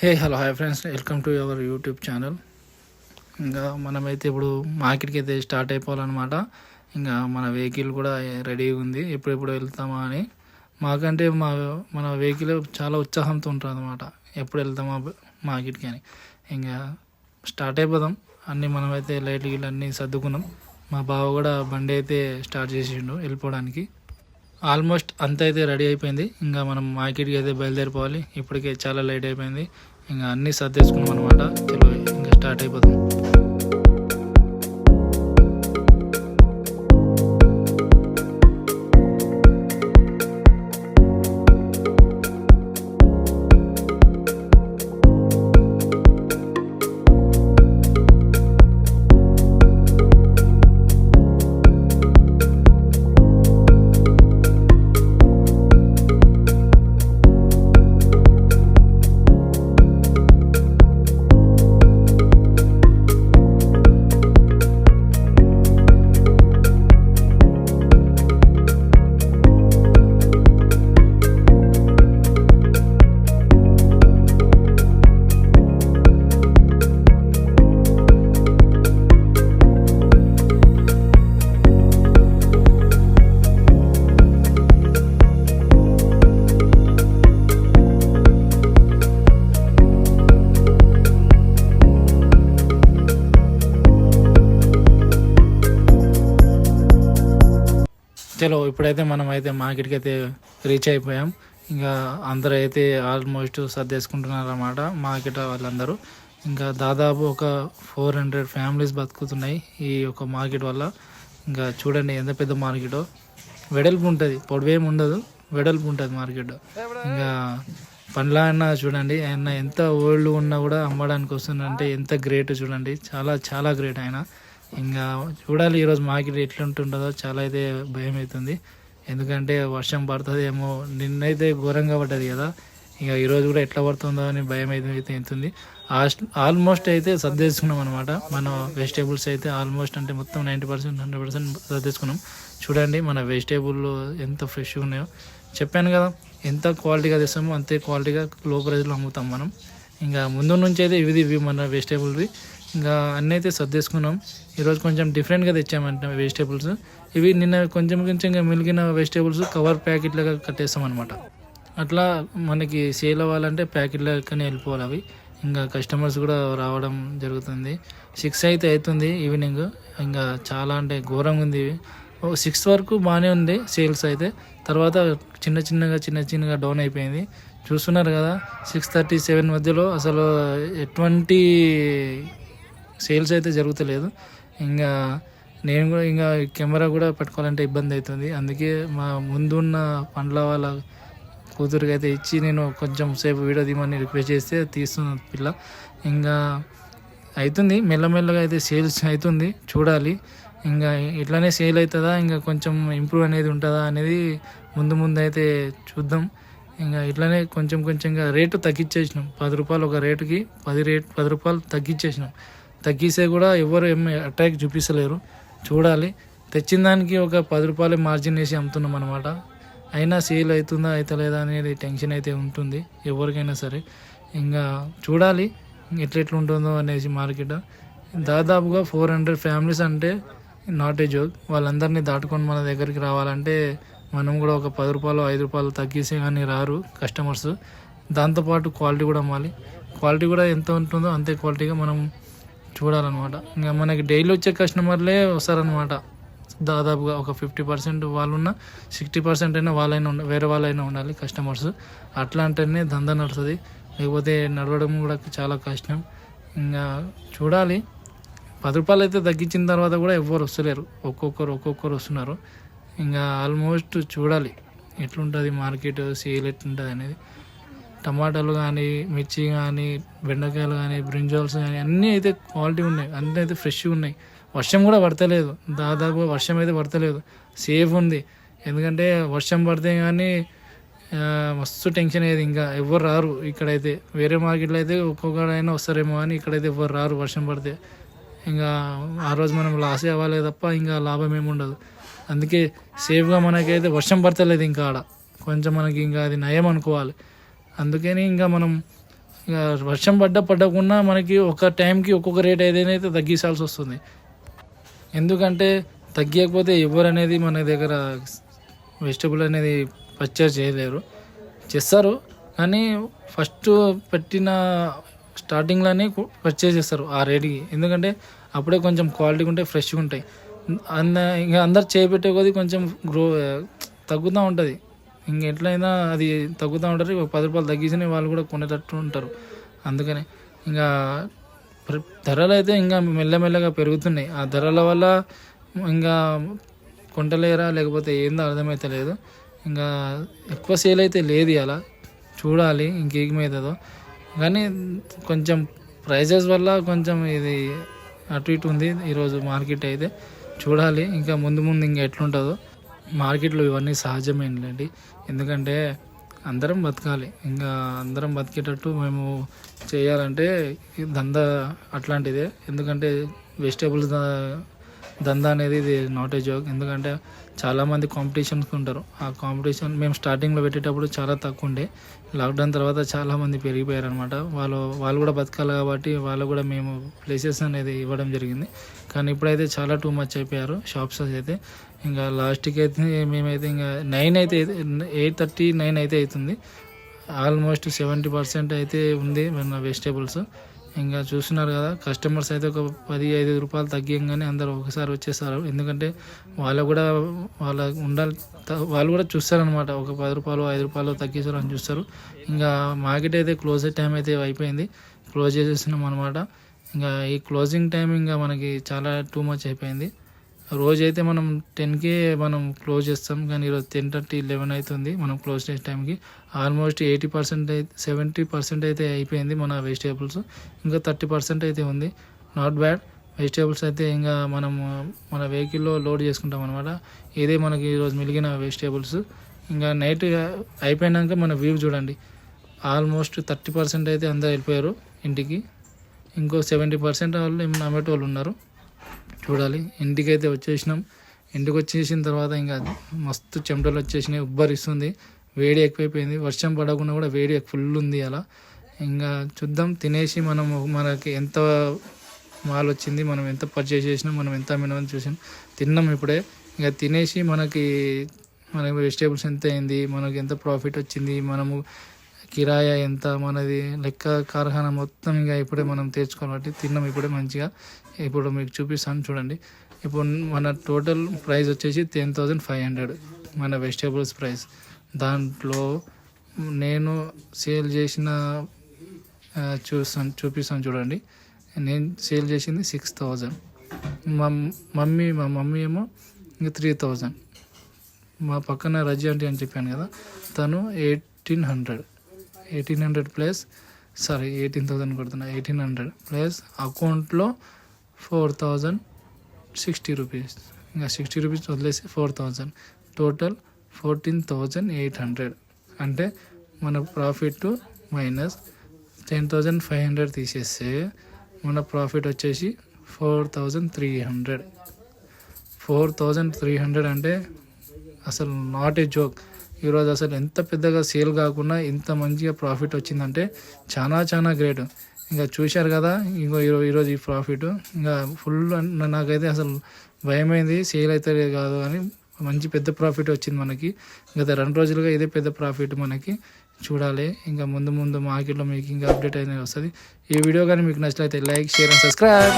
Hello hi friends, welcome to your YouTube channel. ఇంకా మనమైతే ఇప్పుడు మార్కెట్కి అయితే స్టార్ట్ అయిపోవాలన్నమాట. ఇంకా మన వెహికల్ కూడా రెడీగా ఉంది, ఎప్పుడెప్పుడు వెళ్తామా అని. మాకంటే మన వెహికల్ చాలా ఉత్సాహంతో ఉంటుంది అనమాట, ఎప్పుడు వెళ్తామా మార్కెట్కి అని. ఇంకా స్టార్ట్ అయిపోదాం. అన్నీ మనమైతే లైట్ గిట్లు అన్నీ సర్దుకున్నాం. మా బావ కూడా బండి అయితే స్టార్ట్ చేసిండు వెళ్ళిపోవడానికి. ఆల్మోస్ట్ అంత అయితే రెడీ అయిపోయింది. ఇంకా మనం మార్కెట్కి అయితే బయలుదేరిపోవాలి. ఇప్పటికే చాలా లేట్ అయిపోయింది. ఇంకా అన్నీ సర్దేసుకున్నాం అనమాట. చలో ఇంకా స్టార్ట్ అయిపోతాం. చలో ఇప్పుడైతే మనం అయితే మార్కెట్కి అయితే రీచ్ అయిపోయాం. ఇంకా అందరూ అయితే ఆల్మోస్ట్ సర్దేసుకుంటున్నారు అన్నమాట మార్కెట్ వాళ్ళందరూ. ఇంకా దాదాపు ఒక 400 ఫ్యామిలీస్ బతుకుతున్నాయి ఈ యొక్క మార్కెట్ వల్ల. ఇంకా చూడండి ఎంత పెద్ద మార్కెటో. వెడల్పు ఉంటుంది, పొడవేమి ఉండదు, వెడల్పు ఉంటుంది మార్కెట్. ఇంకా పండ్ల అన్న చూడండి, ఆయన ఎంత ఓల్డ్ ఉన్నా కూడా అమ్మడానికి వస్తుందంటే ఎంత గ్రేట్ చూడండి, చాలా చాలా గ్రేట్ ఆయన. ఇంకా చూడాలి ఈరోజు మార్కెట్ ఎట్లుంటుంటుందో, చాలా అయితే భయం అవుతుంది. ఎందుకంటే వర్షం పడుతుంది ఏమో, నిన్నైతే ఘోరంగా పడ్డది కదా. ఇంకా ఈరోజు కూడా ఎట్లా పడుతుందో అని భయం అయితే అవుతుంది. ఆల్మోస్ట్ అయితే సర్దేసుకున్నాం అనమాట. మన వెజిటేబుల్స్ అయితే ఆల్మోస్ట్ అంటే మొత్తం 90% 100% సర్దేసుకున్నాం. చూడండి మన వెజిటేబుల్ ఎంత ఫ్రెష్గా ఉన్నాయో. చెప్పాను కదా, ఎంత క్వాలిటీగా తెస్తామో అంతే క్వాలిటీగా లో ప్రైస్లో అమ్ముతాం మనం. ఇంకా ముందు నుంచి అయితే ఇవి మన వెజిటేబుల్వి. ఇంకా అన్నీ అయితే సర్దేసుకున్నాం. ఈరోజు కొంచెం డిఫరెంట్గా తెచ్చామంట వెజిటేబుల్స్. ఇవి నిన్న కొంచెం మిగిలిన వెజిటేబుల్స్ కవర్ ప్యాకెట్లాగా కట్టేస్తాం అనమాట. అట్లా మనకి సేల్ అవ్వాలంటే ప్యాకెట్లకనే వెళ్ళిపోవాలి అవి. ఇంకా కస్టమర్స్ కూడా రావడం జరుగుతుంది. 6 అయితే అవుతుంది ఈవినింగ్. ఇంకా చాలా అంటే ఘోరంగా ఉంది. 6 వరకు బాగానే ఉంది సేల్స్ అయితే. తర్వాత చిన్నగా డౌన్ అయిపోయింది. చూస్తున్నారు కదా, 6:37 మధ్యలో అసలు ఎటువంటి సేల్స్ అయితే జరుగుతలేదు. ఇంకా నేను కూడా ఇంకా కెమెరా కూడా పెట్టుకోవాలంటే ఇబ్బంది అవుతుంది. అందుకే మా ముందున్న పండ్ల వాళ్ళ కూతురికి అయితే ఇచ్చి నేను కొంచెం సేపు వీడియో తీయమని రిక్వెస్ట్ చేస్తే తీస్తున్న పిల్ల. ఇంకా అవుతుంది మెల్లమెల్లగా అయితే సేల్స్ అవుతుంది. చూడాలి ఇంకా ఇట్లానే సేల్ అవుతుందా, ఇంకా కొంచెం ఇంప్రూవ్ అనేది ఉంటుందా అనేది ముందు అయితే చూద్దాం. ఇంకా ఇట్లానే కొంచెంగా రేటు తగ్గించేసినాం. 10 రూపాయలు ఒక రేటుకి 10 రూపాయలు తగ్గించేసినాం. తగ్గిస్తే కూడా ఎవరు ఏమి అటాక్ చూపిస్తలేరు. చూడాలి, తెచ్చిన దానికి ఒక 10 రూపాయలు మార్జిన్ వేసి అమ్ముతున్నాం అనమాట. అయినా సేల్ అవుతుందా అవుతలేదా అనేది టెన్షన్ అయితే ఉంటుంది ఎవరికైనా సరే. ఇంకా చూడాలి ఎట్లుంటుందో అనేసి మార్కెట్. దాదాపుగా 400 ఫ్యామిలీస్ అంటే నాట్ ఏ జోక్. వాళ్ళందరినీ దాటుకొని మన దగ్గరికి రావాలంటే మనం కూడా ఒక 10 రూపాయలు 5 రూపాయలు తగ్గిస్తే కానీ రారు కస్టమర్స్. దాంతోపాటు క్వాలిటీ కూడా అమ్మాలి. క్వాలిటీ కూడా ఎంత ఉంటుందో అంతే క్వాలిటీగా మనం చూడాలన్నమాట. ఇంకా మనకి డైలీ వచ్చే కస్టమర్లే వస్తారనమాట. దాదాపుగా ఒక 50% వాళ్ళున్నా 60% అయినా వేరే వాళ్ళైనా ఉండాలి కస్టమర్స్. అట్లా అంటేనే దందా నడుస్తుంది, లేకపోతే నడవడం కూడా చాలా కష్టం. ఇంకా చూడాలి, 10 రూపాయలు అయితే తగ్గించిన తర్వాత కూడా ఎవ్వరు వస్తలేరు, ఒక్కొక్కరు వస్తున్నారు. ఇంకా ఆల్మోస్ట్ చూడాలి ఎట్లుంటుంది మార్కెట్, సేల్ ఎట్లుంటుంది అనేది. టమాటాలు కానీ, మిర్చి కానీ, బెండకాయలు కానీ, బ్రింజాల్స్ కానీ అన్నీ అయితే క్వాలిటీ ఉన్నాయి, అన్నీ అయితే ఫ్రెష్గా ఉన్నాయి. వర్షం కూడా పడతలేదు, దాదాపు వర్షం అయితే పడతలేదు, సేఫ్ ఉంది. ఎందుకంటే వర్షం పడితే కానీ మస్తు టెన్షన్ అయ్యేది. ఇంకా ఎవ్వరు రారు ఇక్కడైతే. వేరే మార్కెట్లో అయితే ఒక్కొక్కడైనా వస్తారేమో కానీ ఇక్కడైతే ఎవ్వరు రారు వర్షం పడితే. ఇంకా ఆ రోజు మనం లాస్ అవ్వాలి తప్ప ఇంకా లాభం ఏమి ఉండదు. అందుకే సేఫ్గా మనకైతే వర్షం పడతలేదు ఇంకా ఆడ కొంచెం, మనకి ఇంకా అది నయం అనుకోవాలి. అందుకని ఇంకా మనం ఇక వర్షం పడకుండా మనకి ఒక టైంకి ఒక్కొక్క రేట్ ఏదైతే తగ్గించాల్సి వస్తుంది. ఎందుకంటే తగ్గకపోతే ఎవరు అనేది మన దగ్గర వెజిటబుల్ అనేది పర్చేస్ చేయలేరు. చేస్తారు కానీ ఫస్ట్ పెట్టిన స్టార్టింగ్లోనే పర్చేస్ చేస్తారు ఆ రేటుకి. ఎందుకంటే అప్పుడే కొంచెం క్వాలిటీగా ఉంటాయి, ఫ్రెష్గా ఉంటాయి. ఇంకా అందరు చేపెట్టే కొద్దీ కొంచెం తగ్గుతూ ఉంటుంది. ఇంక ఎట్లయినా అది తగ్గుతూ ఉంటుంది. 10 రూపాయలు తగ్గించిన వాళ్ళు కూడా కొనేటట్టు ఉంటారు. అందుకని ఇంకా ధరలు అయితే ఇంకా మెల్లమెల్లగా పెరుగుతున్నాయి. ఆ ధరల వల్ల ఇంకా కొంటలేరా లేకపోతే ఏందో అర్థమైతే లేదు. ఇంకా ఎక్కువ సేల్ అయితే లేదు. అలా చూడాలి ఇంకేమవుతుందో. కానీ కొంచెం ప్రైజెస్ వల్ల కొంచెం ఇది అటు ఇటు ఉంది ఈరోజు మార్కెట్ అయితే. చూడాలి ఇంకా ముందు ఇంకా ఎట్లుంటుందో. మార్కెట్లో ఇవన్నీ సహజమేనండి. ఎందుకంటే అందరం బతకాలి. ఇంకా అందరం బతికేటట్టు మేము చేయాలంటే దందా అట్లాంటిదే. ఎందుకంటే వెజిటేబుల్స్ దందా అనేది ఇది నాట్ ఏ జోక్. ఎందుకంటే చాలామంది కాంపిటీషన్స్ ఉంటారు. ఆ కాంపిటీషన్ మేము స్టార్టింగ్లో పెట్టేటప్పుడు చాలా తక్కువ ఉండే. లాక్డౌన్ తర్వాత చాలామంది పెరిగిపోయారు అనమాట. వాళ్ళు కూడా బతకాలి కాబట్టి వాళ్ళు కూడా మేము ప్లేసెస్ అనేది ఇవ్వడం జరిగింది. కానీ ఇప్పుడైతే చాలా టూ మచ్ అయిపోయారు షాప్స్ అయితే. ఇంకా లాస్ట్కి అయితే మేమైతే ఇంకా 8:30, 9 అయితే అవుతుంది. ఆల్మోస్ట్ 70% అయితే ఉంది మన వెజిటేబుల్స్. ఇంకా చూస్తున్నారు కదా, కస్టమర్స్ అయితే ఒక 15 రూపాయలు తగ్గింగానే అందరూ ఒకసారి వచ్చేస్తారు. ఎందుకంటే వాళ్ళు కూడా వాళ్ళు కూడా చూస్తారనమాట. ఒక 10 రూపాయలు 5 రూపాయలు తగ్గిస్తారు అని చూస్తారు. ఇంకా మార్కెట్ అయితే క్లోజ్ టైం అయితే అయిపోయింది. క్లోజ్ చేసేస్తున్నాం అనమాట. ఇంకా ఈ క్లోజింగ్ టైం ఇంకా మనకి చాలా టూ మచ్ అయిపోయింది. రోజైతే మనం 10కే మనం క్లోజ్ చేస్తాం. కానీ ఈరోజు 10:30, 11 అవుతుంది మనం క్లోజ్ చేసే టైంకి. ఆల్మోస్ట్ 80% 70% అయితే అయిపోయింది మన వెజిటేబుల్స్. ఇంకా 30% అయితే ఉంది. Not bad. వెజిటేబుల్స్ అయితే ఇంకా మనం మన వెహికల్లో లోడ్ చేసుకుంటాం అనమాట. ఇదే మనకి ఈరోజు మిగిలిన వెజిటేబుల్స్. ఇంకా నైట్ అయిపోయినాక మన వ్యూ చూడండి. ఆల్మోస్ట్ 30% అయితే అందరూ వెళ్ళిపోయారు ఇంటికి. ఇంకో 70% వాళ్ళు నమ్మేటోళ్ళు ఉన్నారు. చూడాలి. ఇంటికైతే వచ్చేసినాం. ఇంటికి వచ్చేసిన తర్వాత ఇంకా మస్తు చెమటలు వచ్చేసినాయి. ఉబ్బరిస్తుంది. వేడి ఎక్కువైపోయింది. వర్షం పడకుండా కూడా వేడి ఫుల్ ఉంది. అలా ఇంకా చూద్దాం. తినేసి మనకి ఎంత మాల్ వచ్చింది, మనం ఎంత పర్చేస్ చేసినాం, మనం ఎంత అమ్మినామని చూసాం. తిన్నాం ఇప్పుడే. ఇంకా తినేసి మనకి వెజిటేబుల్స్ ఎంత అయింది, మనకి ఎంత ప్రాఫిట్ వచ్చింది, మనము కిరాయా ఎంత, మనది లెక్క కార్ఖానా మొత్తం ఇంకా ఇప్పుడే మనం తెచ్చుకోవాలి. తిన్నాం ఇప్పుడే మంచిగా. ఇప్పుడు మీకు చూపిస్తాను చూడండి. ఇప్పుడు మన టోటల్ ప్రైస్ వచ్చేసి 10,500 మన వెజిటేబుల్స్ ప్రైస్. దాంట్లో నేను సేల్ చేసిన చూపిస్తాను చూడండి. నేను సేల్ చేసింది 6,000. మా మమ్మీ ఏమో ఇంకా 3,000. మా పక్కన రజీ ఆంటీ అని చెప్పాను కదా, తను 1800 ప్లస్ 18,000 కొడుతున్నా. 1800 ప్లస్ అకౌంట్లో 4,060 రూపీస్. ఇంకా 60 రూపీస్ వదిలేసి 4,000. టోటల్ 14,800. అంటే మన ప్రాఫిట్ మైనస్ 10,500 తీసేస్తే మన ప్రాఫిట్ వచ్చేసి 4,300. 4,300 అంటే అసలు నాట్ ఏ జోక్. ఈరోజు అసలు ఎంత పెద్దగా సేల్ కాకుండా ఇంత మంచిగా ప్రాఫిట్ వచ్చిందంటే చాలా చాలా గ్రేట్. ఇంకా చూశారు కదా ఈరోజు ఈ ప్రాఫిట్ ఇంకా ఫుల్. నాకైతే అసలు భయమైంది సేల్ అయితే కాదు అని. మంచి పెద్ద ప్రాఫిట్ వచ్చింది మనకి. గత 2 రోజులుగా ఇదే పెద్ద ప్రాఫిట్ మనకి. చూడాలి ఇంకా ముందు మార్కెట్లో మీకు ఇంకా అప్డేట్ అనేది వస్తుంది. ఈ వీడియో కానీ మీకు నచ్చినట్లయితే లైక్, షేర్ అండ్ సబ్స్క్రైబ్.